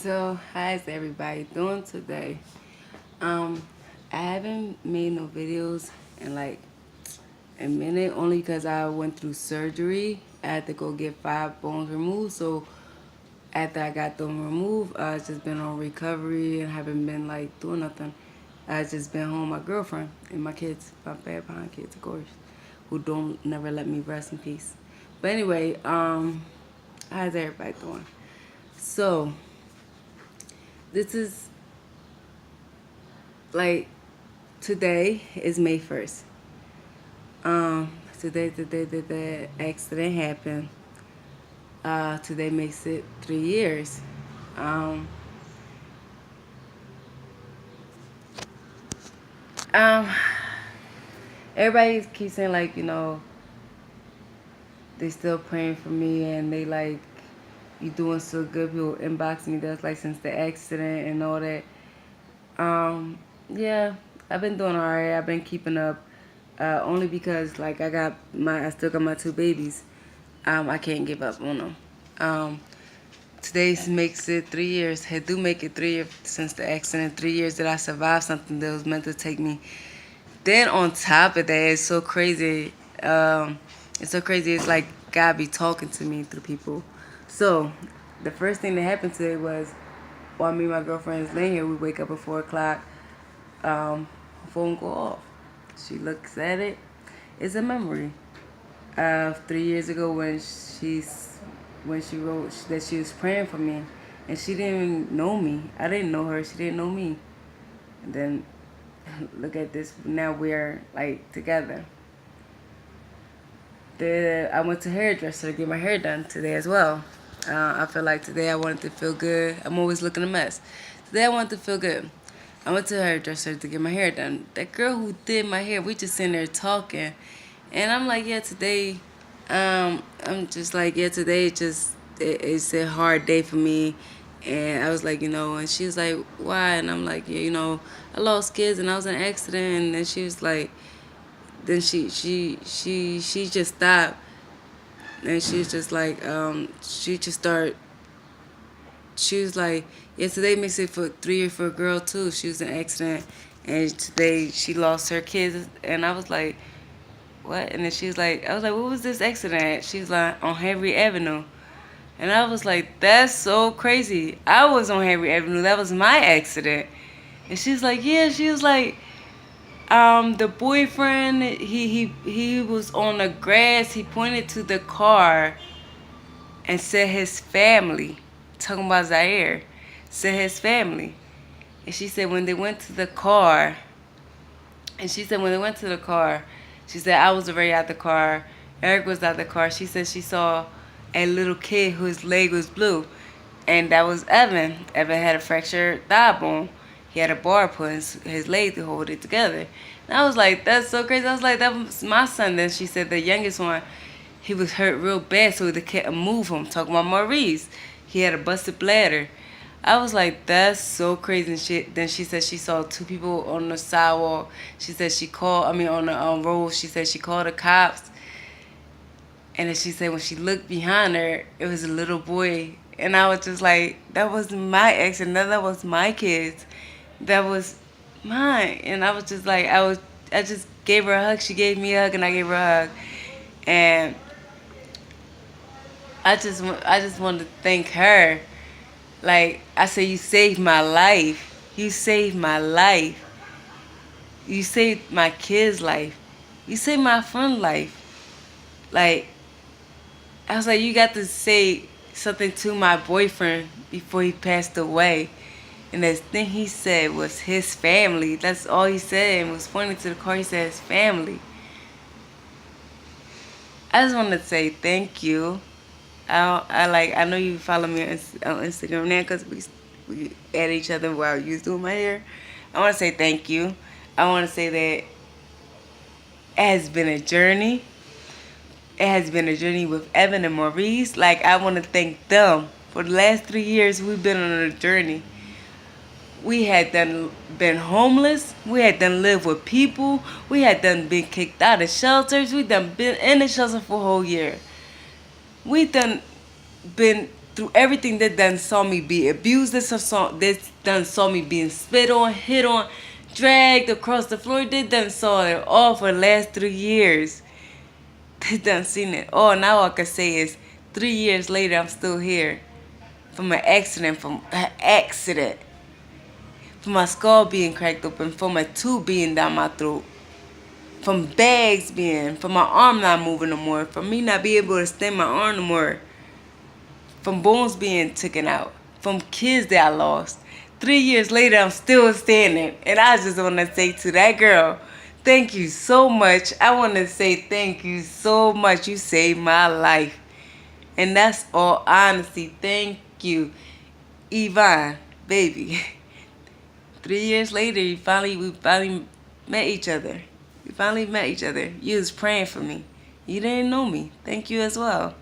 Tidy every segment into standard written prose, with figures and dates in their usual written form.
So, how's everybody doing today? Um, I haven't made no videos in like a minute, only because I went through surgery. I had to go get 5 bones removed. So, after I got them removed, I've just been on recovery and haven't been like doing nothing. I just been home with my girlfriend and my kids, my bad behind kids, of course, who don't never let me rest in peace. But anyway, how's everybody doing? So, this is like today is May 1st. Today the day that the accident happened. Today makes it 3 years. Um, um, Everybody keeps saying like, they still praying for me and they like, you doing so good. People inbox me that's like since the accident and all that. Yeah, I've been doing alright. I've been keeping up. Only because like I still got my 2 babies. I can't give up on them. Today makes it 3 years. It do make it 3 years since the accident. 3 years that I survived something that was meant to take me. Then on top of that, it's so crazy. It's so crazy. It's like God be talking to me through people. So the first thing that happened today was while me and my girlfriend is laying here, we wake up at 4 o'clock. Her phone go off. She looks at it. It's a memory of 3 years ago when she wrote that she was praying for me, and she didn't even know me. I didn't know her. She didn't know me. And then look at this. Now we're like together. I went to hairdresser to get my hair done today as well. I feel like today I wanted to feel good. I'm always looking a mess. Today I wanted to feel good. I went to the hairdresser to get my hair done. That girl who did my hair, we just sitting there talking, and I'm like, yeah, today, I'm just like, yeah, today it's a hard day for me. And I was like, and she was like, why? And I'm like, yeah, I lost kids and I was in an accident. And then she was like, then she just stopped, and she was just like, she just started. She was like, yeah, today makes it for 3 years for a girl too. She was in an accident, and today she lost her kids. And I was like, what? And then she was like, I was like, what was this accident at? She was like, on Henry Avenue. And I was like, that's so crazy. I was on Henry Avenue. That was my accident. And she's like, yeah. She was like, the boyfriend, he was on the grass. He pointed to the car and said his family. Talking about Zaire. Said his family. And she said when they went to the car, she said I was already out the car. Eric was out the car. She said she saw a little kid whose leg was blue. And that was Evan. Evan had a fractured thigh bone. He had a bar put in his leg to hold it together. And I was like, that's so crazy. I was like, that was my son. Then she said the youngest one, he was hurt real bad, so they couldn't move him. Talking about Maurice. He had a busted bladder. I was like, that's so crazy and shit. Then she said she saw 2 people on the sidewalk. She said on the road, she said she called the cops. And then she said when she looked behind her, it was a little boy. And I was just like, that was my accident. That was my kids. That was mine. And I was just like, I just gave her a hug. She gave me a hug and I gave her a hug. And I just wanted to thank her. Like I said, you saved my life. You saved my life. You saved my kid's life. You saved my friend's life. Like I was like, you got to say something to my boyfriend before he passed away. And the thing he said was his family. That's all he said, and was pointing to the car. He said his family. I just wanted to say thank you. I know you follow me on Instagram now because we add each other while you was doing my hair. I want to say thank you. I want to say that it has been a journey. It has been a journey with Evan and Maurice. Like I want to thank them for the last 3 years. We've been on a journey. We had done been homeless. We had done lived with people. We had done been kicked out of shelters. We done been in the shelter for a whole year. We done been through everything that done saw me be abused, that done saw me being spit on, hit on, dragged across the floor. They done saw it all for the last 3 years. They done seen it all. Now all I can say is 3 years later, I'm still here. From an accident, from my skull being cracked open, from a tube being down my throat, from bags being, from my arm not moving no more, from me not being able to extend my arm no more, from bones being taken out, from kids that I lost. 3 years later, I'm still standing. And I just want to say to that girl, thank you so much. I want to say thank you so much. You saved my life. And that's all honesty. Thank you, Yvonne, baby. 3 years later, we finally met each other. We finally met each other. You was praying for me. You didn't know me. Thank you as well.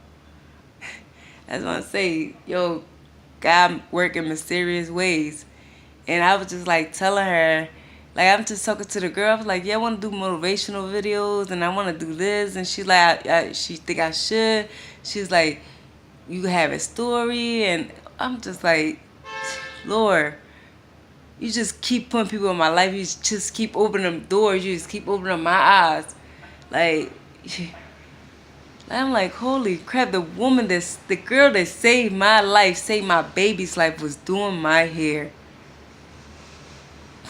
I just want to say, yo, God work in mysterious ways. And I was just like telling her, like I'm just talking to the girl. I was like, yeah, I want to do motivational videos and I want to do this. And she's like, she think I should. She's like, you have a story. And I'm just like, Lord, you just keep putting people in my life. You just keep opening doors. You just keep opening my eyes. Like, I'm like, holy crap, the girl that saved my life, saved my baby's life, was doing my hair.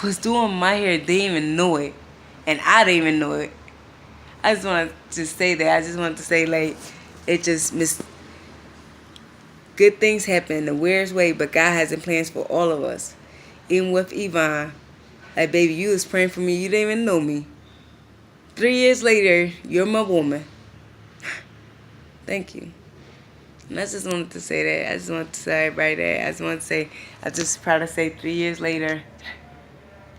Was doing my hair, didn't even know it. And I didn't even know it. I just want to say that. I just want to say, like, it just good things happen in the weirdest way, but God has plans for all of us. Even with Yvonne, like, baby, you was praying for me, you didn't even know me. 3 years later, you're my woman. Thank you. And I just wanted to say that. I just wanted to say everybody that. I just want to say, I just proud to say 3 years later,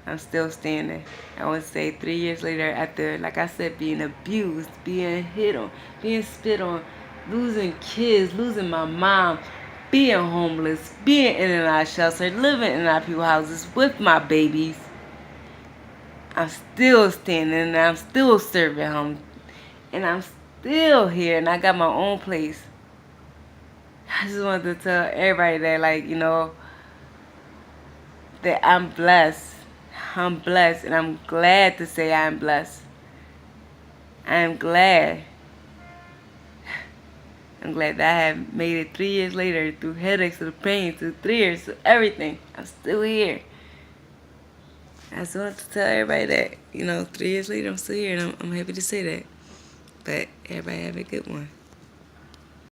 I'm still standing. I want to say 3 years later, after, like I said, being abused, being hit on, being spit on, losing kids, losing my mom, being homeless, being in and out of shelter, living in our people's houses with my babies, I'm still standing and I'm still serving home. And I'm still here and I got my own place. I just wanted to tell everybody that, like, you know, that I'm blessed. I'm blessed, and I'm glad to say I'm blessed. I'm glad. I'm glad that I have made it 3 years later, through headaches, through pain, through 3 years, through everything. I'm still here. I just wanted to tell everybody that, you know, 3 years later, I'm still here, and I'm happy to say that. But everybody have a good one.